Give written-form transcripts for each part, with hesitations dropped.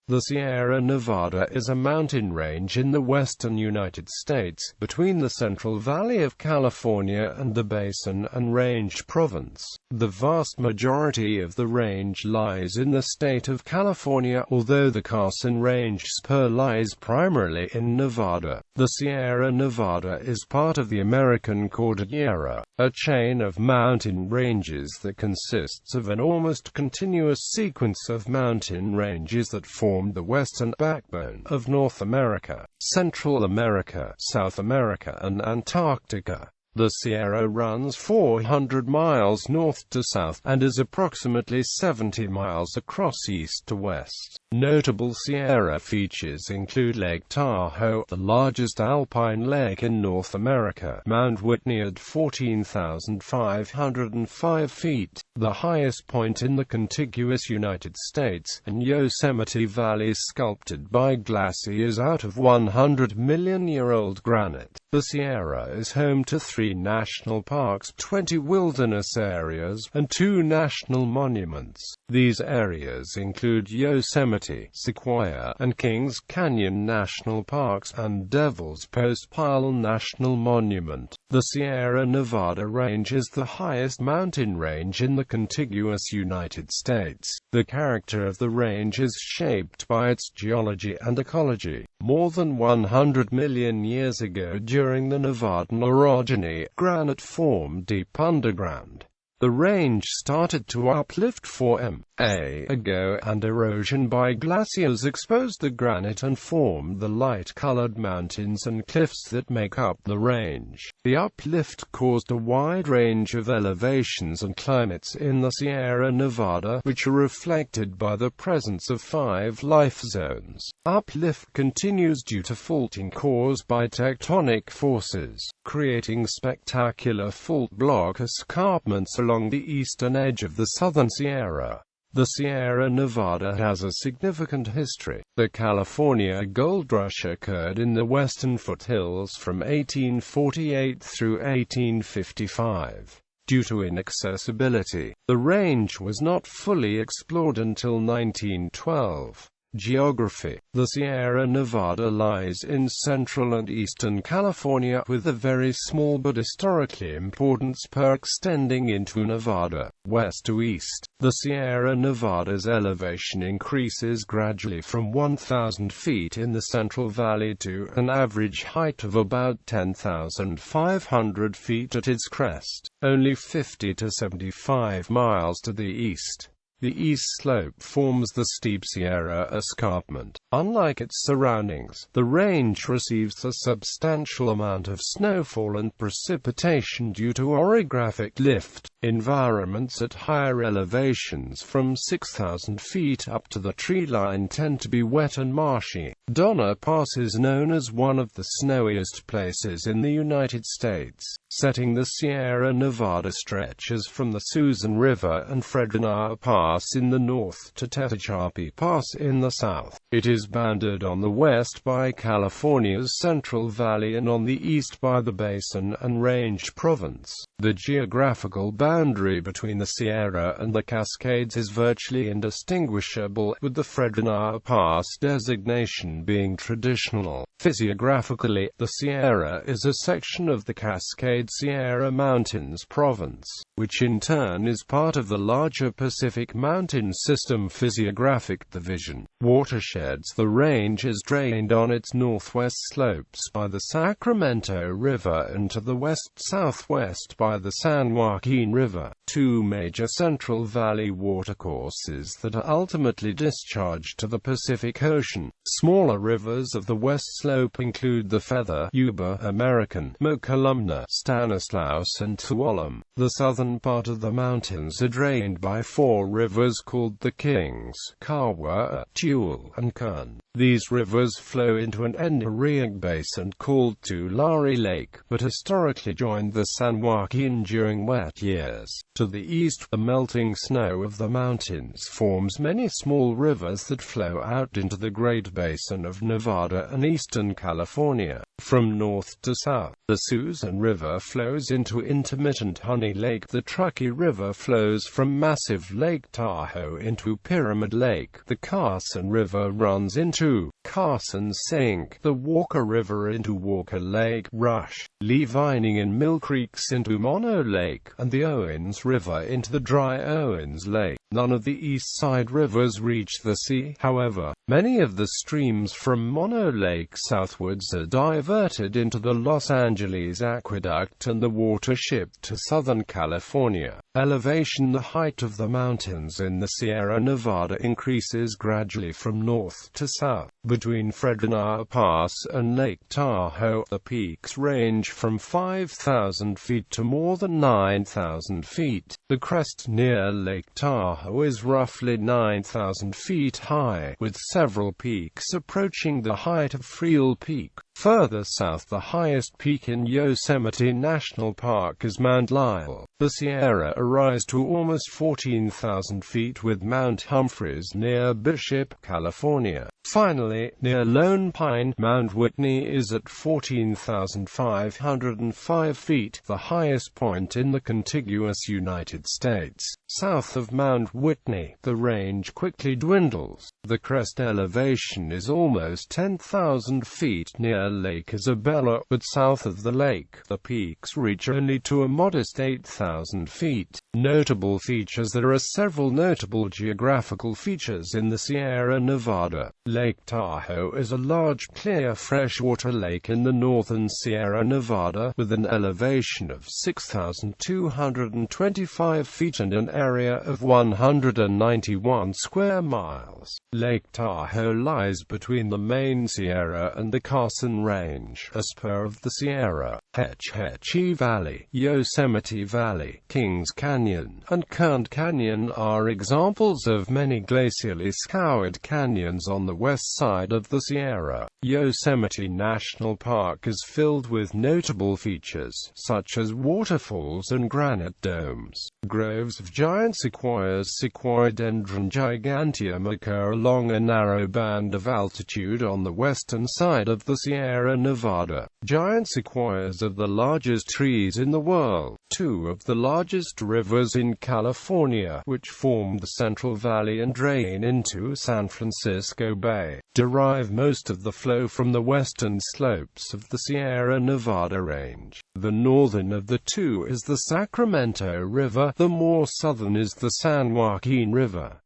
The Sierra Nevada is a mountain range in the western United States, between the Central Valley of California and the Basin and Range Province. The vast majority of the range lies in the state of California, although the Carson Range spur lies primarily in Nevada. The Sierra Nevada is part of the American Cordillera, a chain of mountain ranges that consists of an almost continuous sequence of mountain ranges that form the western backbone of North America, Central America, South America, and Antarctica. The Sierra runs 400 miles north to south, and is approximately 70 miles across east to west. Notable Sierra features include Lake Tahoe, the largest alpine lake in North America, Mount Whitney at 14,505 feet, the highest point in the contiguous United States, and Yosemite Valley sculpted by glaciers out of 100-million-year-old granite. The Sierra is home to 3 national parks, 20 wilderness areas, and 2 national monuments. These areas include Yosemite, Sequoia, and Kings Canyon National Parks, and Devil's Postpile National Monument. The Sierra Nevada Range is the highest mountain range in the contiguous United States. The character of the range is shaped by its geology and ecology. More than 100 million years ago, during the Nevadan orogeny, granite formed deep underground. The range started to uplift 4 m.a. ago, and erosion by glaciers exposed the granite and formed the light-colored mountains and cliffs that make up the range. The uplift caused a wide range of elevations and climates in the Sierra Nevada, which are reflected by the presence of 5 life zones. Uplift continues due to faulting caused by tectonic forces, creating spectacular fault block escarpments along the eastern edge of the southern Sierra. The Sierra Nevada has a significant history. The California Gold Rush occurred in the western foothills from 1848 through 1855. Due to inaccessibility, the range was not fully explored until 1912. Geography. The Sierra Nevada lies in central and eastern California, with a very small but historically important spur extending into Nevada, west to east. The Sierra Nevada's elevation increases gradually from 1,000 feet in the Central Valley to an average height of about 10,500 feet at its crest, only 50 to 75 miles to the east. The east slope forms the steep Sierra Escarpment. Unlike its surroundings, the range receives a substantial amount of snowfall and precipitation due to orographic lift. Environments at higher elevations from 6,000 feet up to the treeline tend to be wet and marshy. Donner Pass is known as one of the snowiest places in the United States. Setting the Sierra Nevada stretches from the Susan River and Frederick Pass in the north to Tehachapi Pass in the south. It is bounded on the west by California's Central Valley and on the east by the Basin and Range Province. The geographical boundary between the Sierra and the Cascades is virtually indistinguishable, with the Frederick Pass designation being traditional. Physiographically, the Sierra is a section of the Cascade-Sierra Mountains province, which in turn is part of the larger Pacific Mountain System physiographic division. Watersheds. The range is drained on its northwest slopes by the Sacramento River and to the west-southwest by the San Joaquin River, 2 major Central Valley watercourses that are ultimately discharged to the Pacific Ocean. Smaller rivers of the west slope include the Feather, Yuba, American, Mokelumne, Stanislaus, and Tuolumne. The southern part of the mountains are drained by 4 rivers called the Kings, Kawa, Tule, and Kern. These rivers flow into an endorheic basin called Tulare Lake, but historically joined the San Joaquin during wet years. To the east, the melting snow of the mountains forms many small rivers that flow out into the Great Basin of Nevada and eastern California. From north to south, the Susan River flows into intermittent Honey Lake. The Truckee River flows from massive Lake Tahoe into Pyramid Lake. The Carson River runs into Carson Sink. The Walker River into Walker Lake, Rush, Levining and Mill Creeks into Mono Lake, and the Owens River into the dry Owens Lake. None of the east side rivers reach the sea, however. Many of the streams from Mono Lake southwards are diverted into the Los Angeles Aqueduct and the water shipped to Southern California. Elevation. The height of the mountains in the Sierra Nevada increases gradually from north to south. Between Fresnel Pass and Lake Tahoe, the peaks range from 5,000 feet to more than 9,000 feet. The crest near Lake Tahoe is roughly 9,000 feet high, with several peaks approaching the height of Friel Peak. Further south, the highest peak in Yosemite National Park is Mount Lyell. The Sierra rise to almost 14,000 feet, with Mount Humphreys near Bishop, California. Finally, near Lone Pine, Mount Whitney is at 14,505 feet, the highest point in the contiguous United States. South of Mount Whitney, the range quickly dwindles. The crest elevation is almost 10,000 feet near Lake Isabella, but south of the lake, the peaks reach only to a modest 8,000 feet. Notable features. There are several notable geographical features in the Sierra Nevada. Lake Tahoe is a large, clear freshwater lake in the northern Sierra Nevada, with an elevation of 6,225 feet and an area of 191 square miles. Lake Tahoe lies between the main Sierra and the Carson Range, a spur of the Sierra. Hetch Hetchy Valley, Yosemite Valley, Kings Canyon, and Kern Canyon are examples of many glacially scoured canyons on the west side of the Sierra. Yosemite National Park is filled with notable features, such as waterfalls and granite domes. Groves of giant sequoias, Sequoiadendron giganteum, occur along a narrow band of altitude on the western side of the Sierra Nevada. Giant sequoias are the largest trees in the world. Two of the largest rivers in California, which form the Central Valley and drain into San Francisco Bay, derive most of the flow from the western slopes of the Sierra Nevada range. The northern of the two is the Sacramento River, the more southern is the San Joaquin River.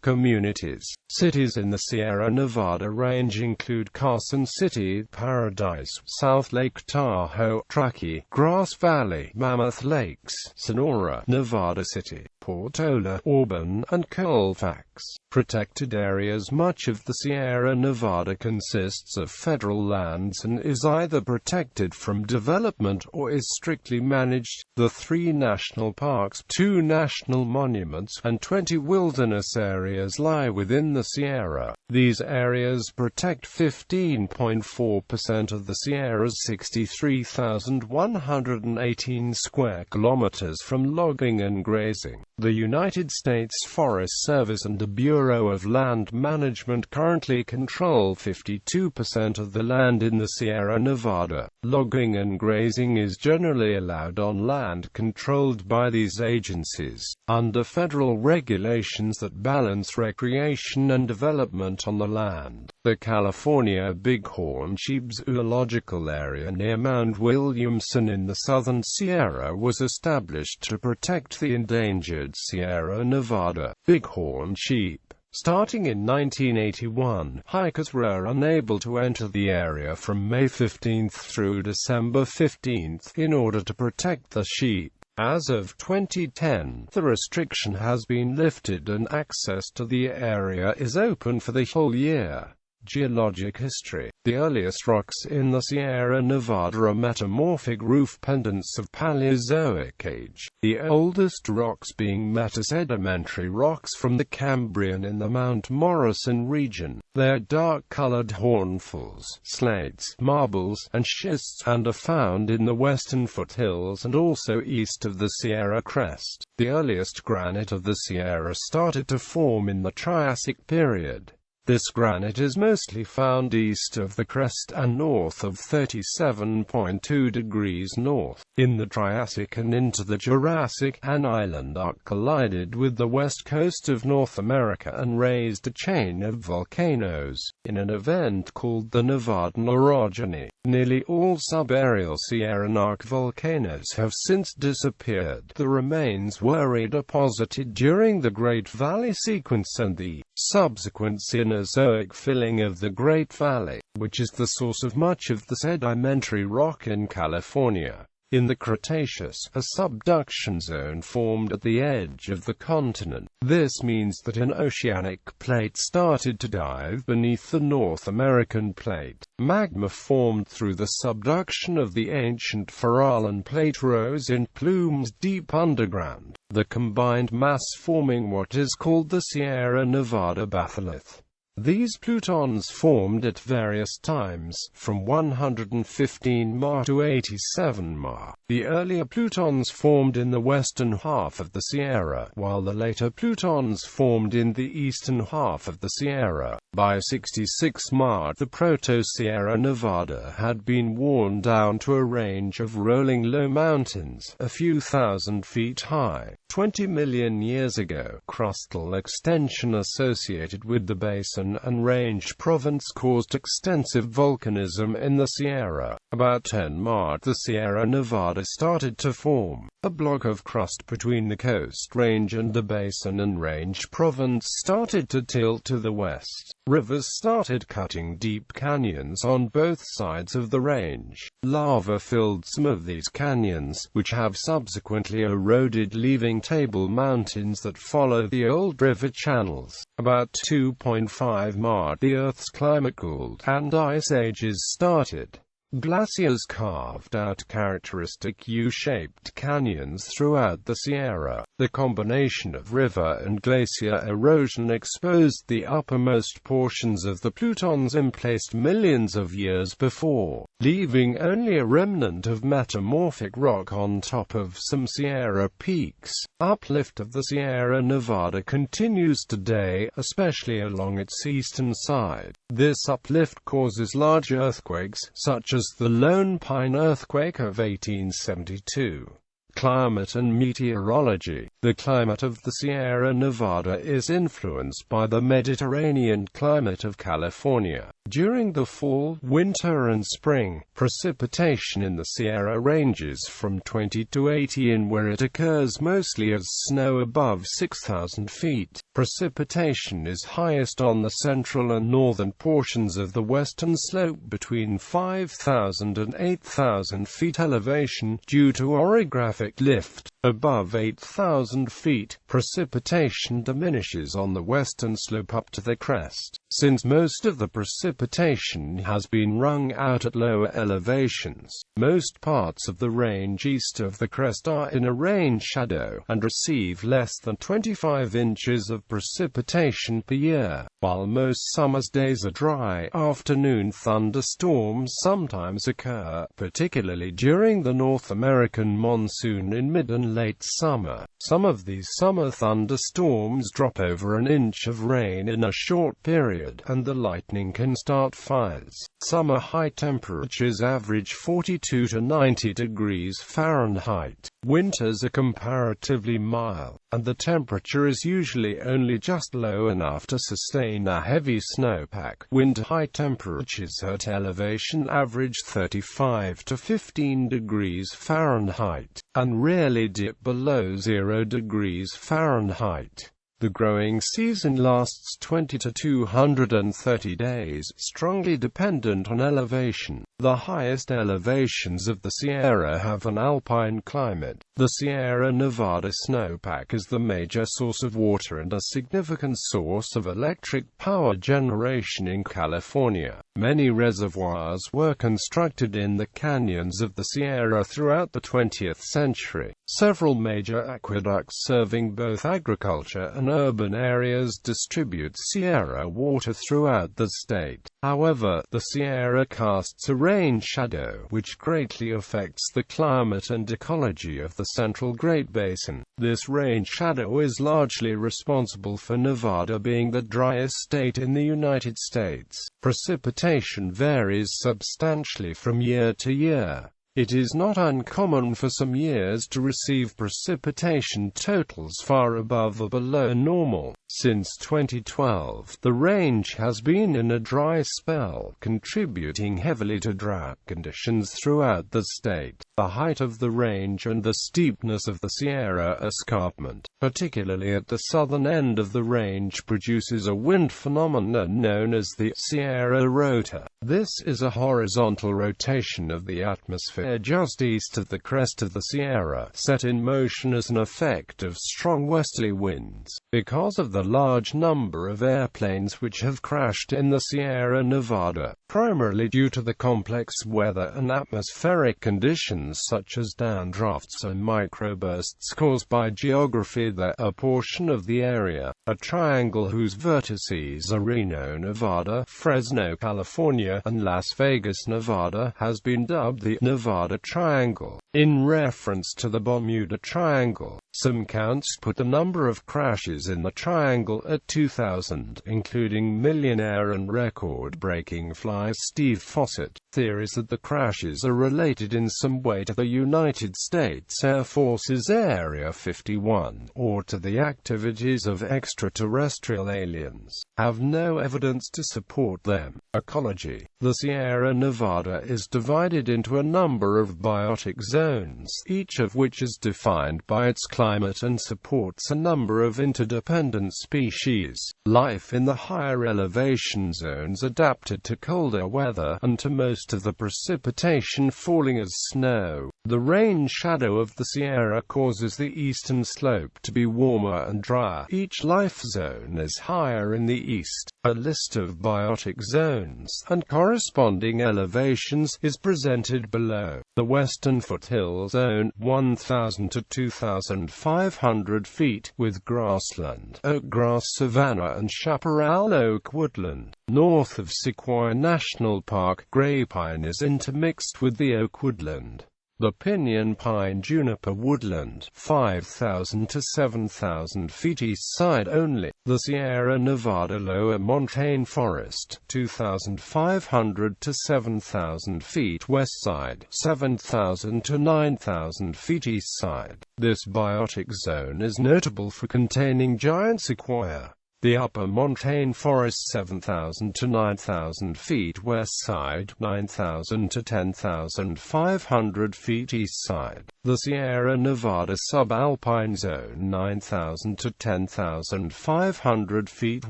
Communities. Cities in the Sierra Nevada range include Carson City, Paradise, South Lake Tahoe, Truckee, Grass Valley, Mammoth Lakes, Sonora, Nevada City, Portola, Auburn, and Colfax. Protected areas. Much of the Sierra Nevada consists of federal lands and is either protected from development or is strictly managed. The 3 national parks, 2 national monuments, and 20 wilderness areas lie within the Sierra. These areas protect 15.4% of the Sierra's 63,118 square kilometers from logging and grazing. The United States Forest Service and the Bureau of Land Management currently control 52% of the land in the Sierra Nevada. Logging and grazing is generally allowed on land controlled by these agencies, under federal regulations that balance recreation and development on the land. The California Bighorn Sheep Zoological Area near Mount Williamson in the southern Sierra was established to protect the endangered Sierra Nevada bighorn sheep. Starting in 1981, hikers were unable to enter the area from May 15 through December 15 in order to protect the sheep. As of 2010, the restriction has been lifted and access to the area is open for the whole year. Geologic history. The earliest rocks in the Sierra Nevada are metamorphic roof pendants of Paleozoic age, the oldest rocks being metasedimentary rocks from the Cambrian in the Mount Morrison region. They are dark-colored hornfulls, slates, marbles, and schists, and are found in the western foothills and also east of the Sierra crest. The earliest granite of the Sierra started to form in the Triassic period. This granite is mostly found east of the crest and north of 37.2 degrees north. In the Triassic and into the Jurassic, an island arc collided with the west coast of North America and raised a chain of volcanoes, in an event called the Nevada orogeny. Nearly all subaerial Sierra arc volcanoes have since disappeared. The remains were redeposited during the Great Valley sequence and the subsequent Cenozoic filling of the Great Valley, which is the source of much of the sedimentary rock in California. In the Cretaceous, a subduction zone formed at the edge of the continent. This means that an oceanic plate started to dive beneath the North American plate. Magma formed through the subduction of the ancient Farallan plate rose in plumes deep underground, the combined mass forming what is called the Sierra Nevada batholith. These plutons formed at various times, from 115 Ma to 87 Ma. The earlier plutons formed in the western half of the Sierra, while the later plutons formed in the eastern half of the Sierra. By 66 Ma, the Proto-Sierra Nevada had been worn down to a range of rolling low mountains, a few thousand feet high. 20 million years ago, crustal extension associated with the Basin and Range Province caused extensive volcanism in the Sierra. About 10 Ma, the Sierra Nevada started to form. A block of crust between the Coast Range and the Basin and Range Province started to tilt to the west. Rivers started cutting deep canyons on both sides of the range. Lava filled some of these canyons, which have subsequently eroded, leaving table mountains that follow the old river channels. About 2.5 Ma, the Earth's climate cooled, and ice ages started. Glaciers carved out characteristic U-shaped canyons throughout the Sierra. The combination of river and glacier erosion exposed the uppermost portions of the plutons emplaced millions of years before, leaving only a remnant of metamorphic rock on top of some Sierra peaks. Uplift of the Sierra Nevada continues today, especially along its eastern side. This uplift causes large earthquakes, such as the Lone Pine earthquake of 1872. Climate and meteorology. The climate of the Sierra Nevada is influenced by the Mediterranean climate of California. During the fall, winter and spring, precipitation in the Sierra ranges from 20 to 80 in where it occurs mostly as snow above 6,000 feet. Precipitation is highest on the central and northern portions of the western slope between 5,000 and 8,000 feet elevation, due to orographic lift. Above 8,000 feet, precipitation diminishes on the western slope up to the crest. Since most of the precipitation has been wrung out at lower elevations, most parts of the range east of the crest are in a rain shadow, and receive less than 25 inches of precipitation per year. While most summer's days are dry, afternoon thunderstorms sometimes occur, particularly during the North American monsoon in mid and late summer. Some of these summer thunderstorms drop over an inch of rain in a short period, and the lightning can start fires. Summer high temperatures average 42 to 90 degrees Fahrenheit. Winters are comparatively mild, and the temperature is usually only just low enough to sustain a heavy snowpack. Winter high temperatures at elevation average 35 to 15 degrees Fahrenheit, and rarely dip below 0 degrees Fahrenheit. The growing season lasts 20 to 230 days, strongly dependent on elevation. The highest elevations of the Sierra have an alpine climate. The Sierra Nevada snowpack is the major source of water and a significant source of electric power generation in California. Many reservoirs were constructed in the canyons of the Sierra throughout the 20th century. Several major aqueducts serving both agriculture and urban areas distribute Sierra water throughout the state. However, the Sierra casts a rain shadow, which greatly affects the climate and ecology of the central Great Basin. This range shadow is largely responsible for Nevada being the driest state in the United States. Precipitation varies substantially from year to year. It is not uncommon for some years to receive precipitation totals far above or below normal. Since 2012, the range has been in a dry spell, contributing heavily to drought conditions throughout the state. The height of the range and the steepness of the Sierra escarpment, particularly at the southern end of the range, produces a wind phenomenon known as the Sierra rota. This is a horizontal rotation of the atmosphere just east of the crest of the Sierra, set in motion as an effect of strong westerly winds. Because of the large number of airplanes which have crashed in the Sierra Nevada, primarily due to the complex weather and atmospheric conditions such as downdrafts and microbursts caused by geography, a portion of the area, a triangle whose vertices are Reno, Nevada, Fresno, California, and Las Vegas, Nevada, has been dubbed the Nevada Triangle, in reference to the Bermuda Triangle. Some counts put the number of crashes in the triangle at 2,000, including millionaire and record-breaking fly Steve Fossett. Theories that the crashes are related in some way to the United States Air Force's Area 51, or to the activities of extraterrestrial aliens, have no evidence to support them. Ecology. The Sierra Nevada is divided into a number of biotic zones, each of which is defined by its climate and supports a number of interdependent species. Life in the higher elevation zones adapted to colder weather, and to most of the precipitation falling as snow. The rain shadow of the Sierra causes the eastern slope to be warmer and drier. Each life zone is higher in the east. A list of biotic zones and corresponding elevations is presented below. The western foothill zone, 1,000 to 2,500 feet, with grassland, oakgrass savanna and chaparral oak woodland. North of Sequoia National Park, gray pine is intermixed with the oak woodland. The pinyon pine juniper woodland, 5,000 to 7,000 feet east side only. The Sierra Nevada lower montane forest, 2,500 to 7,000 feet west side, 7,000 to 9,000 feet east side. This biotic zone is notable for containing giant sequoia. The upper montane forest, 7,000 to 9,000 feet west side, 9,000 to 10,500 feet east side. The Sierra Nevada subalpine zone, 9,000 to 10,500 feet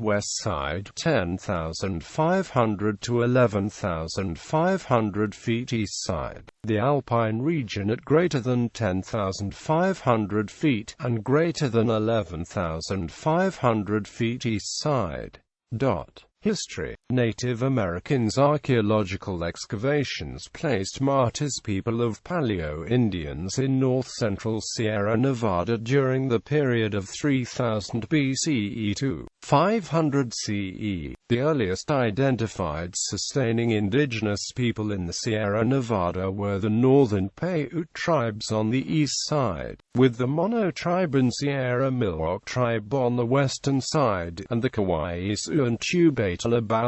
west side, 10,500 to 11,500 feet east side. The alpine region at greater than 10,500 feet, and greater than 11,500 feet east side. History. Native Americans. Archaeological excavations placed Martyrs people of Paleo-Indians in north-central Sierra Nevada during the period of 3000 BCE to 500 CE. The earliest identified sustaining indigenous people in the Sierra Nevada were the northern Paiute tribes on the east side, with the Mono tribe and Sierra Miwok tribe on the western side, and the Kauai Sioux and Tubatala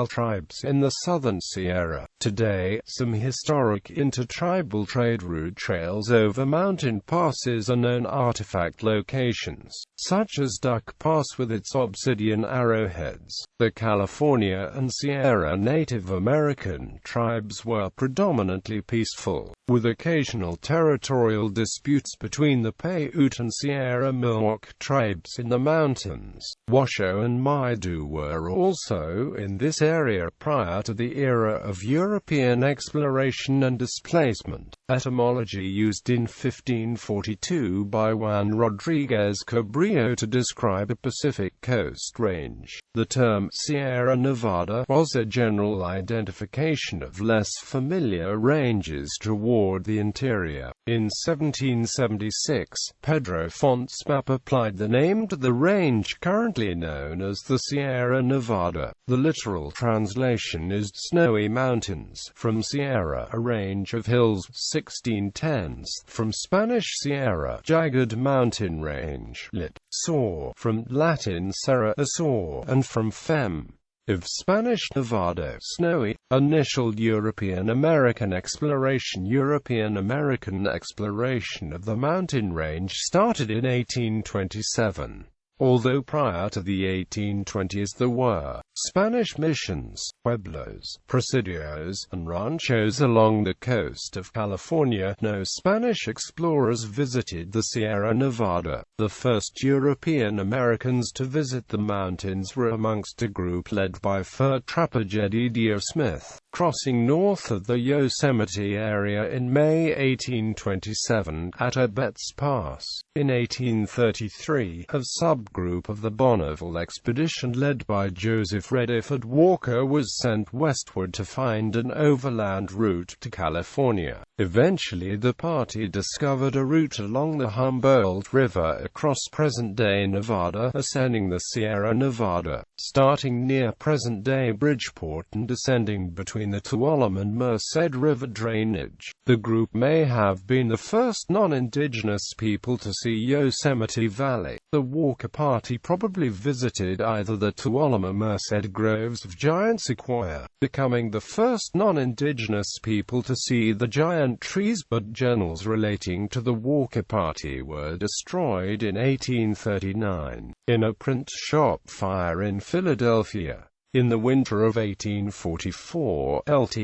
tribes in the southern Sierra. Today, some historic intertribal trade route trails over mountain passes are known artifact locations, such as Duck Pass with its obsidian arrowheads. The California and Sierra Native American tribes were predominantly peaceful, with occasional territorial disputes between the Paiute and Sierra Miwok tribes in the mountains. Washoe and Maidu were also in this area prior to the era of European exploration and displacement. Etymology used in 1542 by Juan Rodriguez Cabrillo to describe a Pacific coast range. The term Sierra Nevada was a general identification of less familiar ranges toward the interior. In 1776, Pedro Font's map applied the name to the range currently known as the Sierra Nevada. The literal translation is Snowy Mountain. missions, from Sierra, a range of hills, 16/10, from Spanish Sierra, jagged mountain range, lit. Soar, from Latin serra, a soar, and from fem. Of Spanish Nevada, snowy. Initial European-American exploration. European-American exploration of the mountain range started in 1827. Although prior to the 1820s there were Spanish missions, pueblos, presidios, and ranchos along the coast of California, no Spanish explorers visited the Sierra Nevada. The first European Americans to visit the mountains were amongst a group led by fur trapper Jedediah Smith, crossing north of the Yosemite area in May 1827 at Abetz Pass. In 1833, a subgroup of the Bonneville expedition led by Joseph Rediford Walker was sent westward to find an overland route to California. Eventually the party discovered a route along the Humboldt River across present-day Nevada, ascending the Sierra Nevada, starting near present-day Bridgeport and descending between the Tuolumne and Merced River drainage. The group may have been the first non-indigenous people to see Yosemite Valley. The Walker party probably visited either the Tuolumne or Merced groves of giant sequoia, becoming the first non-indigenous people to see the giant trees, but journals relating to the Walker party were destroyed in 1839, in a print shop fire in Philadelphia. In the winter of 1844, Lt.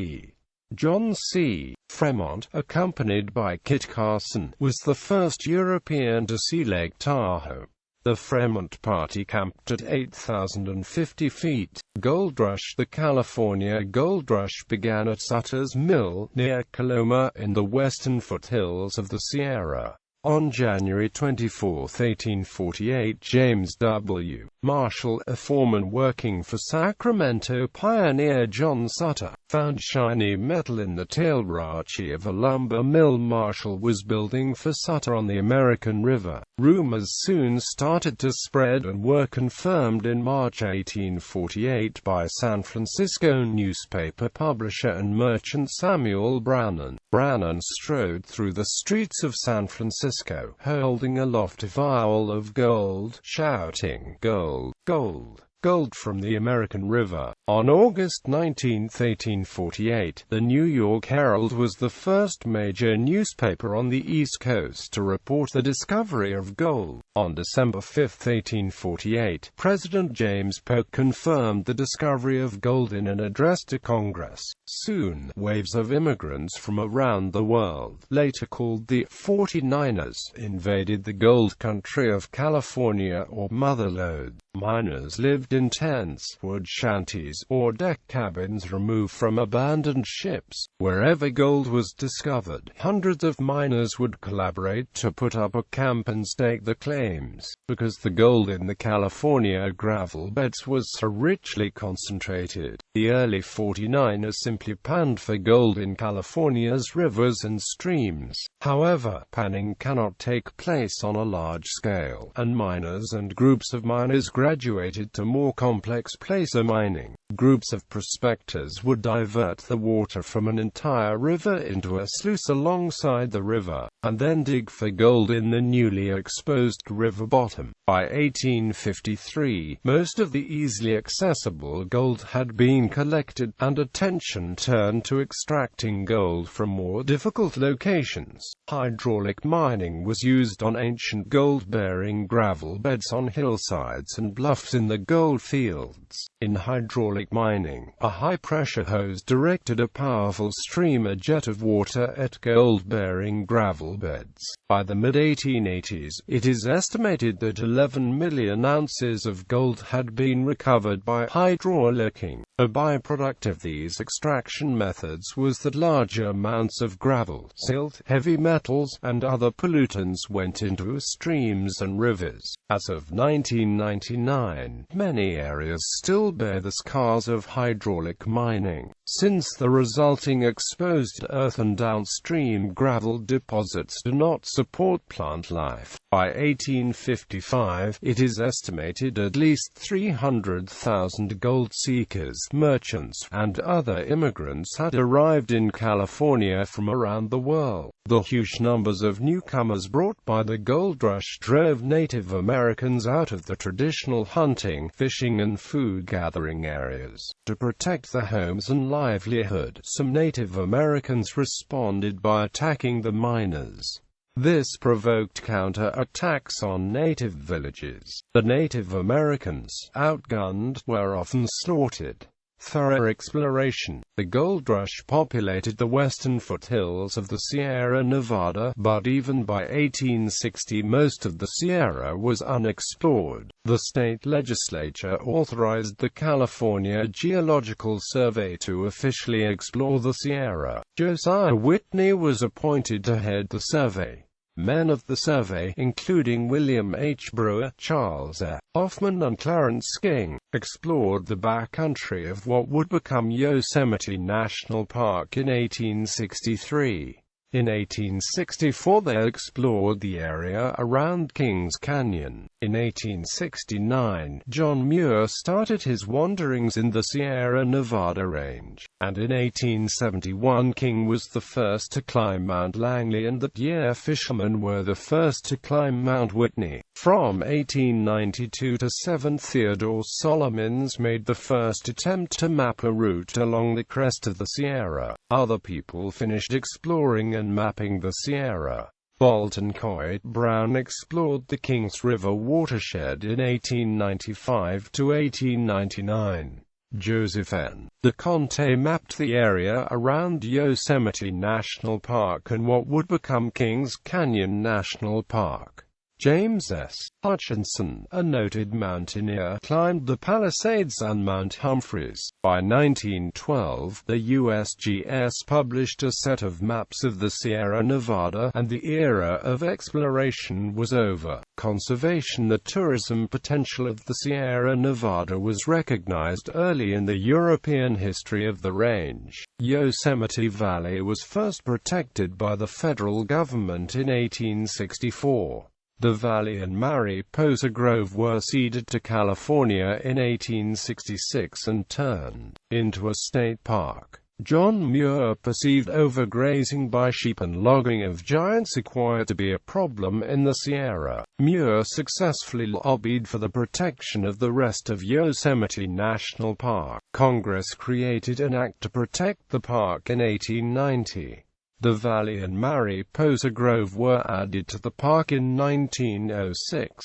John C. Fremont, accompanied by Kit Carson, was the first European to see Lake Tahoe. The Fremont party camped at 8,050 feet. Gold rush. The California gold rush began at Sutter's Mill, near Coloma, in the western foothills of the Sierra. On January 24, 1848, James W. Marshall, a foreman working for Sacramento pioneer John Sutter, found shiny metal in the tail rachi of a lumber mill Marshall was building for Sutter on the American River. Rumors soon started to spread and were confirmed in March 1848 by San Francisco newspaper publisher and merchant Samuel Brannan. Brannan strode through the streets of San Francisco, holding aloft a vial of gold, shouting, "Gold, gold, gold from the American River." On August 19, 1848, the New York Herald was the first major newspaper on the East Coast to report the discovery of gold. On December 5, 1848, President James Polk confirmed the discovery of gold in an address to Congress. Soon, waves of immigrants from around the world, later called the 49ers, invaded the gold country of California, or Motherlode. Miners lived in tents, wood shanties, or deck cabins removed from abandoned ships. Wherever gold was discovered, hundreds of miners would collaborate to put up a camp and stake the claims. Because the gold in the California gravel beds was so richly concentrated, the early 49ers simply panned for gold in California's rivers and streams. However, panning cannot take place on a large scale, and miners and groups of miners graduated to more complex placer mining. Groups of prospectors would divert the water from an entire river into a sluice alongside the river, and then dig for gold in the newly exposed river bottom. By 1853, most of the easily accessible gold had been collected, and attention turned to extracting gold from more difficult locations. Hydraulic mining was used on ancient gold-bearing gravel beds on hillsides and bluffs in the gold fields. In hydraulic mining, a high-pressure hose directed a powerful stream, a jet of water, at gold-bearing gravel beds. By the mid-1880s, it is estimated that 11 million ounces of gold had been recovered by hydraulicking. A byproduct of these extraction methods was that large amounts of gravel, silt, heavy metals, and other pollutants went into streams and rivers. As of 1999, many areas still bear the scars of hydraulic mining, since the resulting exposed earth and downstream gravel deposits do not support plant life. By 1855, it is estimated at least 300,000 gold seekers, merchants, and other immigrants had arrived in California from around the world. The huge numbers of newcomers brought by the gold rush drove Native Americans out of the traditional hunting, fishing, and food-gathering areas. To protect their homes and livelihood, some Native Americans responded by attacking the miners. This provoked counter-attacks on native villages. The Native Americans, outgunned, were often slaughtered. Thorough exploration. The gold rush populated the western foothills of the Sierra Nevada, but even by 1860 most of the Sierra was unexplored. The state legislature authorized the California Geological Survey to officially explore the Sierra. Josiah Whitney was appointed to head the survey. Men of the survey, including William H. Brewer, Charles A. Hoffman, and Clarence King, explored the backcountry of what would become Yosemite National Park in 1863. In 1864 they explored the area around Kings Canyon. In 1869, John Muir started his wanderings in the Sierra Nevada range, and in 1871 King was the first to climb Mount Langley, and that year fishermen were the first to climb Mount Whitney. From 1892 to 7, Theodore Solomons made the first attempt to map a route along the crest of the Sierra. Other people finished exploring and mapping the Sierra. Bolt and Coit Brown explored the Kings River watershed in 1895 to 1899. Joseph N. DeConte mapped the area around Yosemite National Park and what would become Kings Canyon National Park. James S. Hutchinson, a noted mountaineer, climbed the Palisades and Mount Humphreys. By 1912, the USGS published a set of maps of the Sierra Nevada, and the era of exploration was over. Conservation. The tourism potential of the Sierra Nevada was recognized early in the European history of the range. Yosemite Valley was first protected by the federal government in 1864. The valley and Mariposa Grove were ceded to California in 1866 and turned into a state park. John Muir perceived overgrazing by sheep and logging of giant sequoia to be a problem in the Sierra. Muir successfully lobbied for the protection of the rest of Yosemite National Park. Congress created an act to protect the park in 1890. The valley and Mariposa Grove were added to the park in 1906.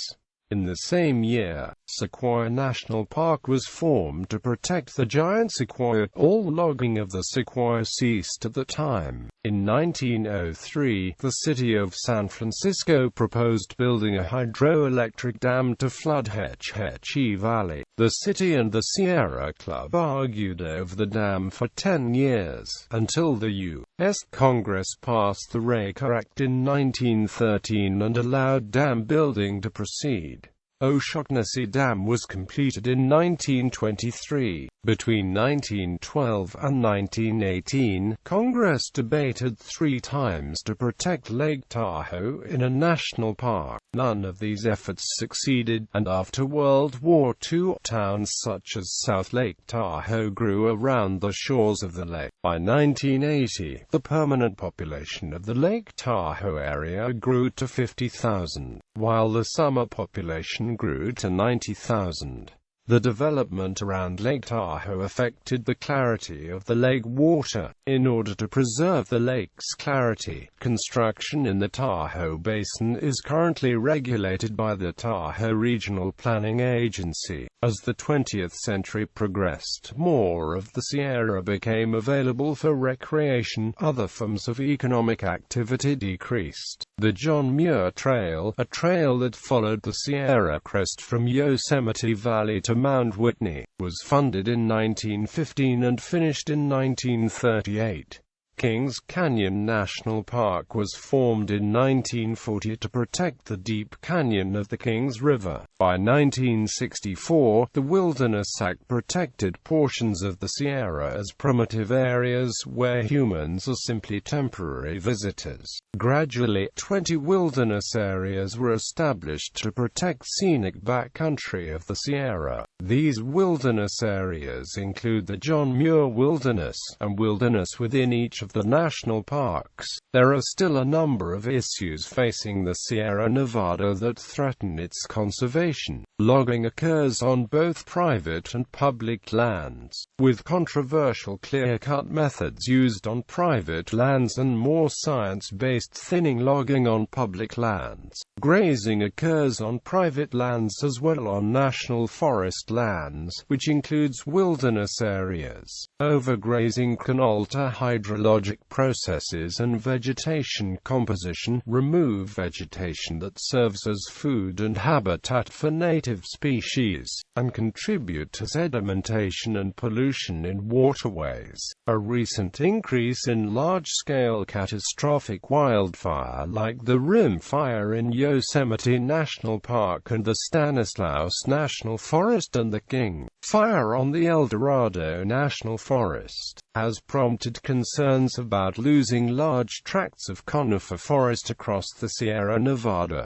In the same year, Sequoia National Park was formed to protect the giant sequoia. All logging of the sequoia ceased at the time. In 1903, the city of San Francisco proposed building a hydroelectric dam to flood Hetch Hetchy Valley. The city and the Sierra Club argued over the dam for 10 years, until the U.S. Congress passed the Raker Act in 1913 and allowed dam building to proceed. O'Shaughnessy Dam was completed in 1923. Between 1912 and 1918, Congress debated 3 times to protect Lake Tahoe in a national park. None of these efforts succeeded, and after World War II, towns such as South Lake Tahoe grew around the shores of the lake. By 1980, the permanent population of the Lake Tahoe area grew to 50,000, while the summer population grew to 90,000. The development around Lake Tahoe affected the clarity of the lake water. In order to preserve the lake's clarity, construction in the Tahoe Basin is currently regulated by the Tahoe Regional Planning Agency. As the 20th century progressed, more of the Sierra became available for recreation. Other forms of economic activity decreased. The John Muir Trail, a trail that followed the Sierra crest from Yosemite Valley to Mount Whitney, was funded in 1915 and finished in 1938. Kings Canyon National Park was formed in 1940 to protect the deep canyon of the Kings River. By 1964, the Wilderness Act protected portions of the Sierra as primitive areas where humans are simply temporary visitors. Gradually, 20 wilderness areas were established to protect scenic backcountry of the Sierra. These wilderness areas include the John Muir Wilderness, and wilderness within each of the national parks. There are still a number of issues facing the Sierra Nevada that threaten its conservation. Logging occurs on both private and public lands, with controversial clear-cut methods used on private lands and more science-based thinning logging on public lands. Grazing occurs on private lands as well on national forest lands, which includes wilderness areas. Overgrazing can alter hydrologic processes and vegetation composition, remove vegetation that serves as food and habitat for native species, and contribute to sedimentation and pollution in waterways. A recent increase in large-scale catastrophic wildfire like the Rim Fire in Yosemite National Park and the Stanislaus National Forest and the King Fire on the El Dorado National Forest has prompted concerns about losing large tracts of conifer forest across the Sierra Nevada.